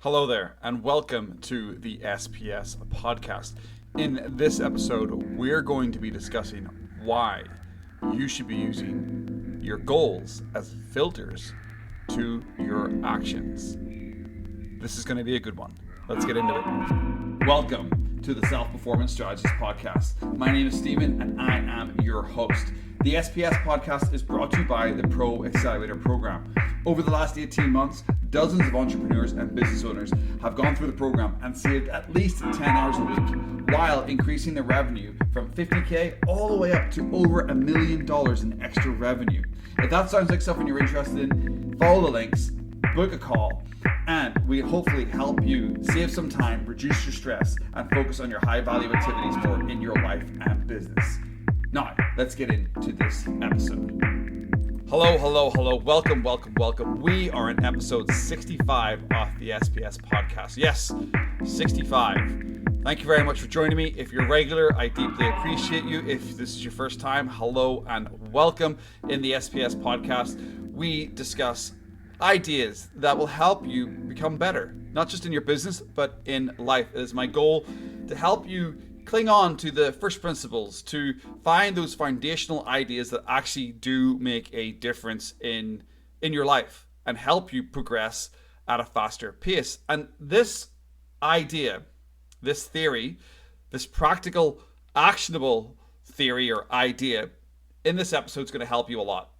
Hello there, and welcome to the SPS podcast. In this episode, we're going to be discussing why you should be using your goals as filters to your actions. This is going to be a good one. Let's get into it. Welcome to the Self-Performance Strategist podcast. My name is Stephen, and I am your host. The SPS podcast is brought to you by the Pro Accelerator program. Over the last 18 months, dozens of entrepreneurs and business owners have gone through the program and saved at least 10 hours a week while increasing their revenue from $50K all the way up to over $1 million in extra revenue. If that sounds like something you're interested in, follow the links, book a call, and we hopefully help you save some time, reduce your stress, and focus on your high value activities more in your life and business. Now, let's get into this episode. Hello. Welcome. We are in episode 65 of the SPS podcast. Yes, 65. Thank you very much for joining me. If you're regular, I deeply appreciate you. If this is your first time, hello and welcome. In the SPS podcast, we discuss ideas that will help you become better, not just in your business, but in life. It is my goal to help you cling on to the first principles, to find those foundational ideas that actually do make a difference in your life and help you progress at a faster pace. And this idea, this theory, this practical, actionable theory or idea in this episode is going to help you a lot.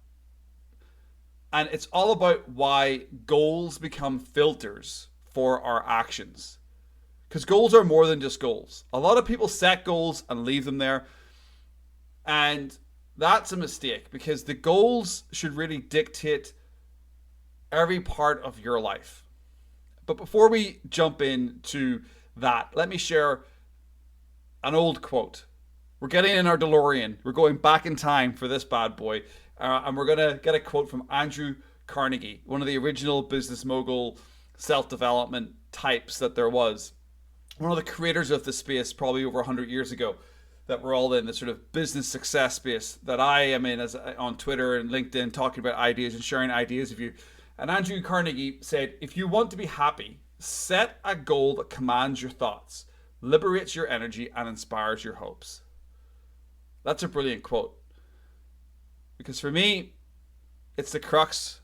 And it's all about why goals become filters for our actions. Because goals are more than just goals. A lot of people set goals and leave them there. And that's a mistake, because the goals should really dictate every part of your life. But before we jump into that, let me share an old quote. We're getting in our DeLorean. We're going back in time for this bad boy. And we're going to get a quote from Andrew Carnegie, one of the original business mogul self-development types that there was. One of the creators of the space probably over 100 years ago, that we're all in, the sort of business success space that I am in on Twitter and LinkedIn, talking about ideas and sharing ideas with you. And Andrew Carnegie said, if you want to be happy, set a goal that commands your thoughts, liberates your energy, and inspires your hopes. That's a brilliant quote. Because for me, it's the crux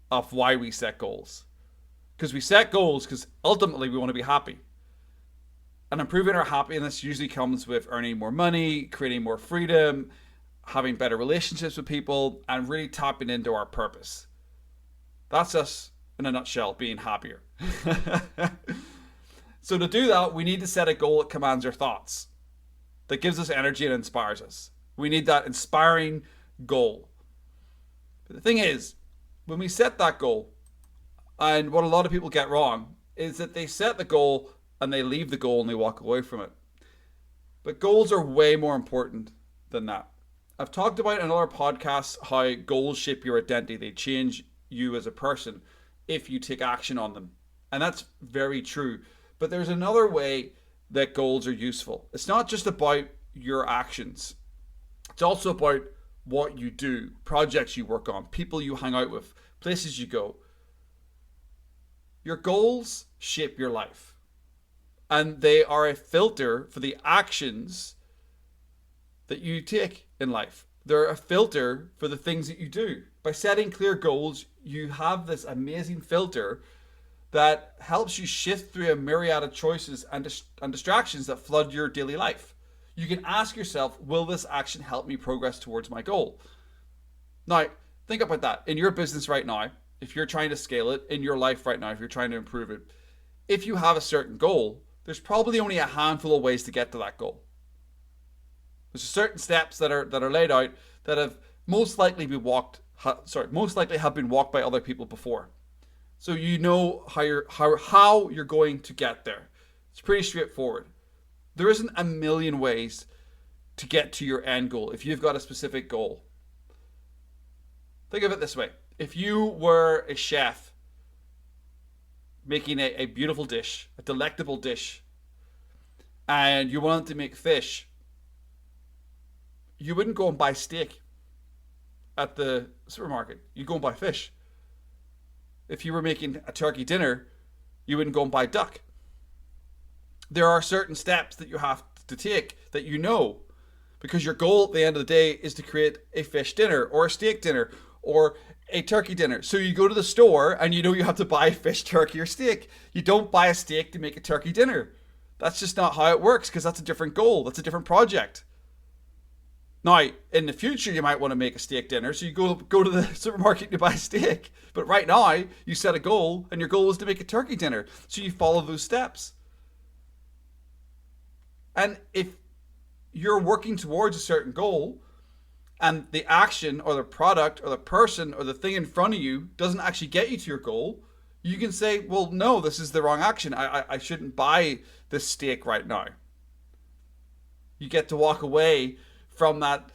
of why we set goals. Because we set goals because ultimately we want to be happy. And improving our happiness usually comes with earning more money, creating more freedom, having better relationships with people, and really tapping into our purpose. That's us in a nutshell, being happier. So to do that, we need to set a goal that commands our thoughts, that gives us energy and inspires us. We need that inspiring goal. But the thing is, when we set that goal, and what a lot of people get wrong, is that they set the goal and they leave the goal and they walk away from it. But goals are way more important than that. I've talked about in other podcasts how goals shape your identity. They change you as a person if you take action on them. And that's very true. But there's another way that goals are useful. It's not just about your actions. It's also about what you do, projects you work on, people you hang out with, places you go. Your goals shape your life. And they are a filter for the actions that you take in life. They're a filter for the things that you do. By setting clear goals, you have this amazing filter that helps you shift through a myriad of choices and distractions that flood your daily life. You can ask yourself, will this action help me progress towards my goal? Now, think about that. In your business right now, if you're trying to scale it, in your life right now, if you're trying to improve it, if you have a certain goal, there's probably only a handful of ways to get to that goal. There's certain steps that are laid out that have most likely have been walked by other people before. So you know how you're going to get there. It's pretty straightforward. There isn't a million ways to get to your end goal if you've got a specific goal. Think of it this way. If you were a chef making a beautiful dish, a delectable dish, and you wanted to make fish, you wouldn't go and buy steak at the supermarket. You'd go and buy fish. If you were making a turkey dinner, You wouldn't go and buy duck. There are certain steps that you have to take that you know, because your goal at the end of the day is to create a fish dinner or a steak dinner or a turkey dinner. So you go to the store and you know you have to buy fish, turkey, or steak. You don't buy a steak to make a turkey dinner. That's just not how it works, because that's a different goal. That's a different project. Now, in the future, you might want to make a steak dinner, so you go to the supermarket to buy steak. But right now, you set a goal, and your goal is to make a turkey dinner. So you follow those steps. And if you're working towards a certain goal, and the action or the product or the person or the thing in front of you doesn't actually get you to your goal, you can say, well, no, this is the wrong action. I shouldn't buy this steak right now. You get to walk away from that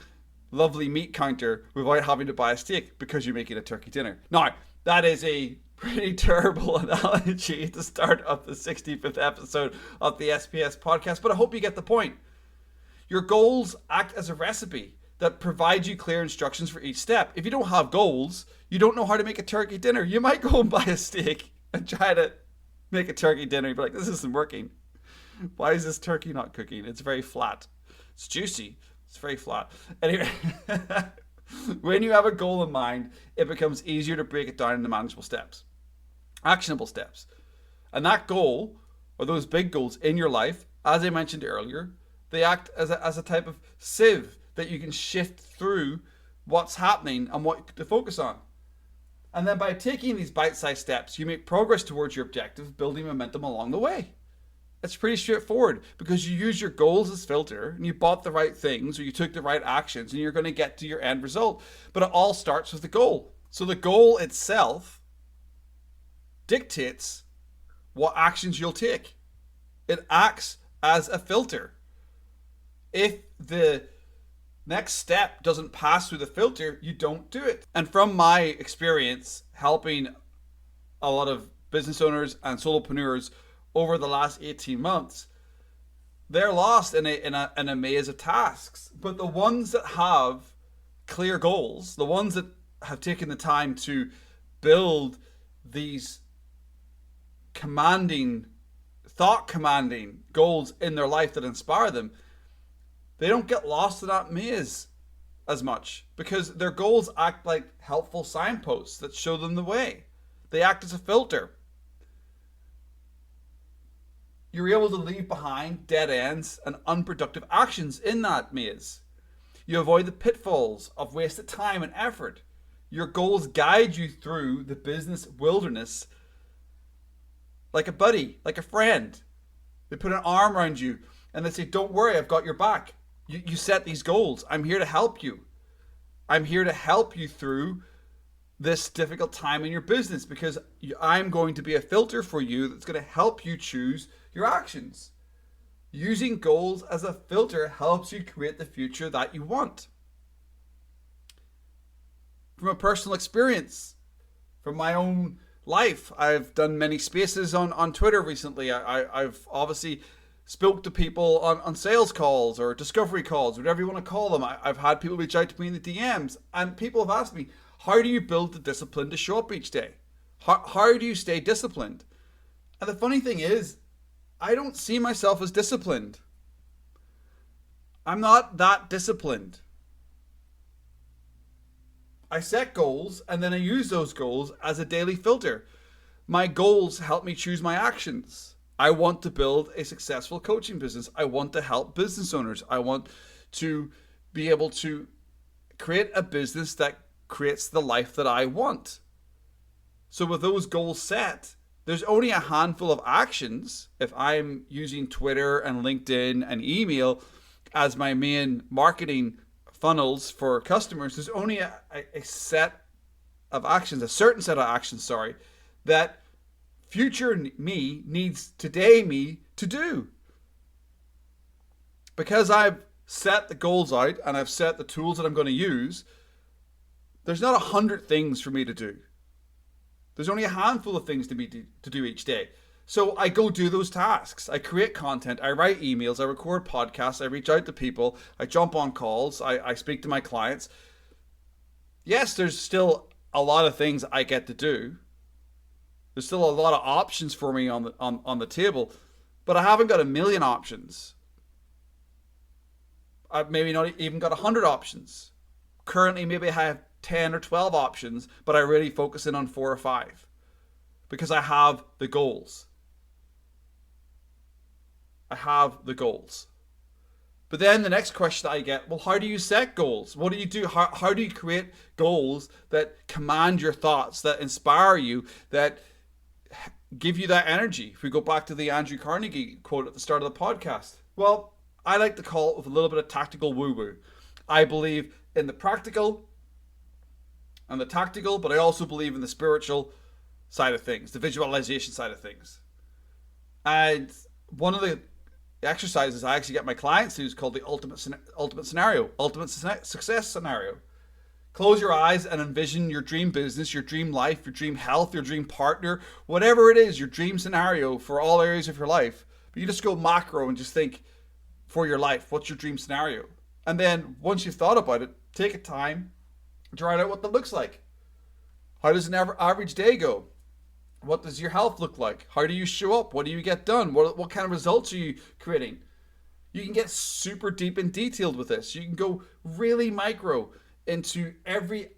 lovely meat counter without having to buy a steak because you're making a turkey dinner. Now, that is a pretty terrible analogy to start up the 65th episode of the SPS podcast, but I hope you get the point. Your goals act as a recipe that provides you clear instructions for each step. If you don't have goals, you don't know how to make a turkey dinner. You might go and buy a steak and try to make a turkey dinner. You'd be like, this isn't working. Why is this turkey not cooking? It's very flat. It's juicy. It's very flat. Anyway, when you have a goal in mind, it becomes easier to break it down into manageable steps, actionable steps. And that goal, or those big goals in your life, as I mentioned earlier, they act as a type of sieve that you can shift through what's happening and what to focus on. And then by taking these bite-sized steps, you make progress towards your objective, building momentum along the way. It's pretty straightforward, because you use your goals as filter and you bought the right things or you took the right actions and you're going to get to your end result. But it all starts with the goal. So the goal itself dictates what actions you'll take. It acts as a filter. If the next step doesn't pass through the filter, you don't do it. And from my experience helping a lot of business owners and solopreneurs over the last 18 months, they're lost in a maze of tasks. But the ones that have clear goals, the ones that have taken the time to build these thought-commanding goals in their life that inspire them, they don't get lost in that maze as much, because their goals act like helpful signposts that show them the way. They act as a filter. You're able to leave behind dead ends and unproductive actions in that maze. You avoid the pitfalls of wasted time and effort. Your goals guide you through the business wilderness like a buddy, like a friend. They put an arm around you and they say, don't worry, I've got your back. You set these goals. I'm here to help you. I'm here to help you through this difficult time in your business, because I'm going to be a filter for you that's going to help you choose your actions. Using goals as a filter helps you create the future that you want. From a personal experience, from my own life, I've done many spaces on Twitter recently. I've obviously spoke to people on sales calls or discovery calls, whatever you want to call them. I've had people reach out to me in the DMs, and people have asked me, how do you build the discipline to show up each day? How do you stay disciplined? And the funny thing is, I don't see myself as disciplined. I'm not that disciplined. I set goals and then I use those goals as a daily filter. My goals help me choose my actions. I want to build a successful coaching business. I want to help business owners. I want to be able to create a business that creates the life that I want. So with those goals set, there's only a handful of actions. If I'm using Twitter and LinkedIn and email as my main marketing funnels for customers, there's only a set of actions, a certain set of actions, that future me needs today me to do. Because I've set the goals out and I've set the tools that I'm going to use, there's not 100 things for me to do. There's only a handful of things to do each day. So I go do those tasks. I create content. I write emails. I record podcasts. I reach out to people. I jump on calls. I speak to my clients. Yes, there's still a lot of things I get to do. There's still a lot of options for me on the table, but I haven't got a million options. I've maybe not even got 100 options. Currently, maybe I have 10 or 12 options, but I really focus in on 4 or 5 because I have the goals. I have the goals. But then the next question I get, well, how do you set goals? What do you do? How do you create goals that command your thoughts, that inspire you, that give you that energy? If we go back to the Andrew Carnegie quote at the start of the podcast. Well, I like to call it with a little bit of tactical woo-woo. I believe in the practical and the tactical, but I also believe in the spiritual side of things, the visualization side of things. And one of the exercises I actually get my clients to do is called the ultimate success scenario. Close your eyes and envision your dream business, your dream life, your dream health, your dream partner, whatever it is, your dream scenario for all areas of your life. But you just go macro and just think for your life, what's your dream scenario? And then once you've thought about it, take a time to write out what that looks like. How does an average day go? What does your health look like? How do you show up? What do you get done? What kind of results are you creating? You can get super deep and detailed with this. You can go really micro into every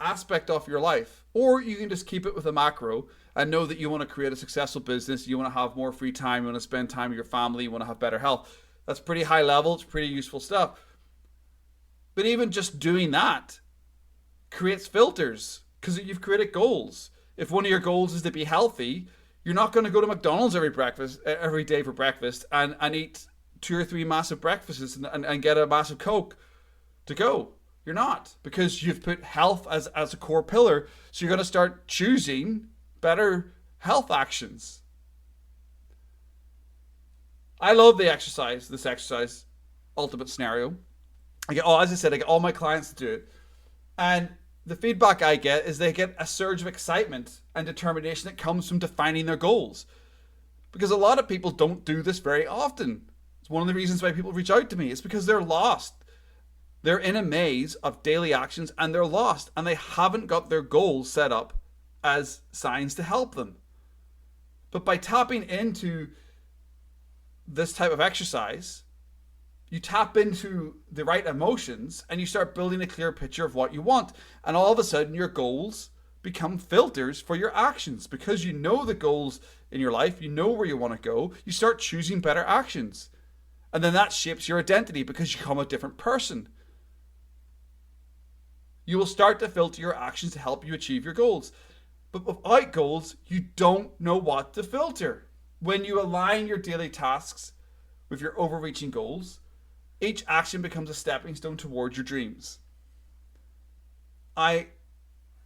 aspect of your life. Or you can just keep it with a macro and know that you want to create a successful business. You want to have more free time. You want to spend time with your family. You want to have better health. That's pretty high level. It's pretty useful stuff. But even just doing that creates filters because you've created goals. If one of your goals is to be healthy, you're not going to go to McDonald's every day for breakfast and eat 2 or 3 massive breakfasts and get a massive Coke to go. You're not, because you've put health as a core pillar. So you're going to start choosing better health actions. I love this exercise, ultimate scenario. As I said, I get all my clients to do it. And the feedback I get is they get a surge of excitement and determination that comes from defining their goals. Because a lot of people don't do this very often. It's one of the reasons why people reach out to me. It's because they're lost. They're in a maze of daily actions and they're lost. And they haven't got their goals set up as signs to help them. But by tapping into this type of exercise, you tap into the right emotions and you start building a clear picture of what you want. And all of a sudden your goals become filters for your actions because you know the goals in your life, you know where you want to go, you start choosing better actions. And then that shapes your identity because you become a different person. You will start to filter your actions to help you achieve your goals. But without goals, you don't know what to filter. When you align your daily tasks with your overreaching goals, each action becomes a stepping stone towards your dreams. I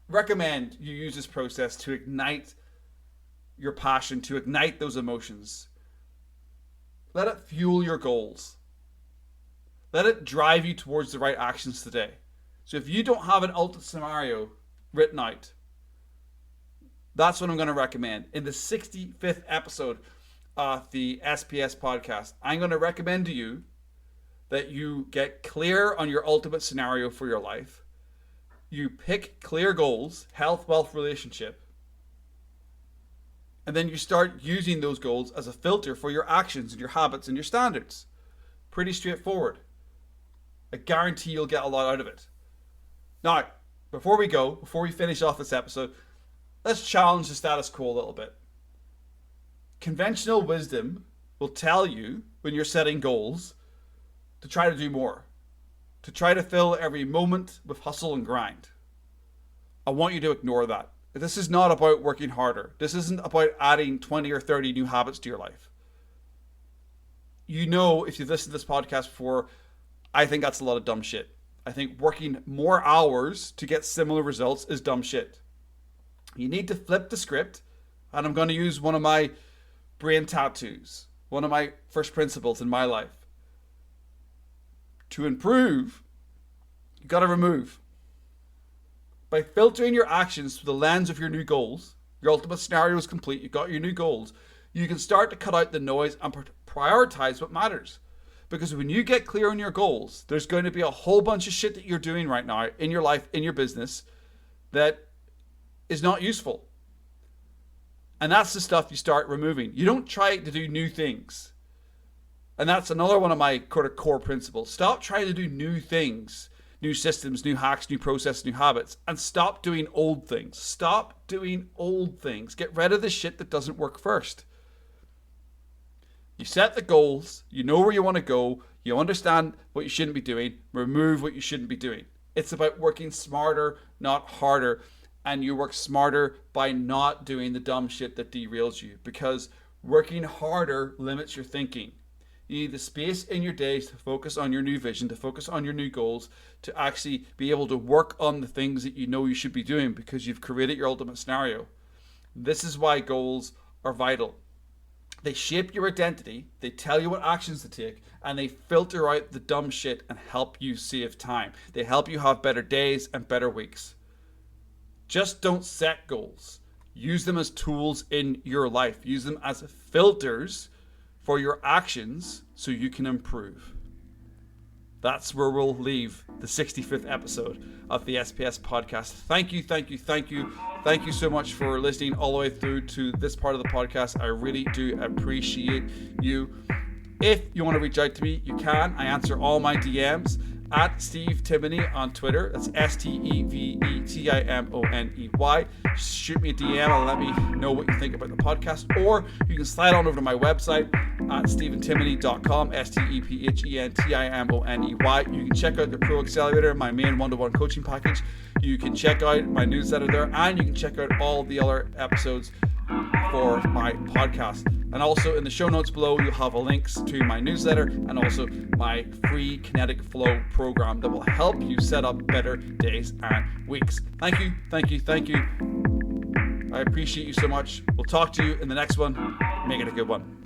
recommend you use this process to ignite your passion, to ignite those emotions. Let it fuel your goals. Let it drive you towards the right actions today. So if you don't have an ultimate scenario written out, that's what I'm going to recommend. In the 65th episode of the SPS podcast, I'm going to recommend to you that you get clear on your ultimate scenario for your life. You pick clear goals, health, wealth, relationship. And then you start using those goals as a filter for your actions and your habits and your standards. Pretty straightforward. I guarantee you'll get a lot out of it. Now, before we finish off this episode, let's challenge the status quo a little bit. Conventional wisdom will tell you when you're setting goals to try to do more, to try to fill every moment with hustle and grind. I want you to ignore that. This is not about working harder. This isn't about adding 20 or 30 new habits to your life. You know, if you've listened to this podcast before, I think that's a lot of dumb shit. I think working more hours to get similar results is dumb shit. You need to flip the script, and I'm going to use one of my brain tattoos, one of my first principles in my life. To improve, you got to remove. By filtering your actions through the lens of your new goals, your ultimate scenario is complete, you got your new goals, you can start to cut out the noise and prioritize what matters. Because when you get clear on your goals, there's going to be a whole bunch of shit that you're doing right now in your life, in your business, that is not useful. And that's the stuff you start removing. You don't try to do new things. And that's another one of my core principles. Stop trying to do new things, new systems, new hacks, new processes, new habits, and stop doing old things. Stop doing old things. Get rid of the shit that doesn't work first. You set the goals, you know where you want to go, you understand what you shouldn't be doing, remove what you shouldn't be doing. It's about working smarter, not harder. And you work smarter by not doing the dumb shit that derails you, because working harder limits your thinking. You need the space in your days to focus on your new vision, to focus on your new goals, to actually be able to work on the things that you know you should be doing because you've created your ultimate scenario. This is why goals are vital. They shape your identity, they tell you what actions to take, and they filter out the dumb shit and help you save time. They help you have better days and better weeks. Just don't set goals. Use them as tools in your life. Use them as filters for your actions so you can improve. That's where we'll leave the 65th episode of the SPS podcast. Thank you. Thank you so much for listening all the way through to this part of the podcast. I really do appreciate you. If you want to reach out to me, you can. I answer all my DMs at Steve Timoney on Twitter. That's SteveTimoney. Shoot me a DM and let me know what you think about the podcast. Or you can slide on over to my website at stephentimoney.com, StephenTimoney. You can check out the Pro Accelerator, my main one-to-one coaching package. You can check out my newsletter there, and you can check out all the other episodes for my podcast. And also in the show notes below, you'll have links to my newsletter and also my free Kinetic Flow program that will help you set up better days and weeks. Thank you. I appreciate you so much. We'll talk to you in the next one. Make it a good one.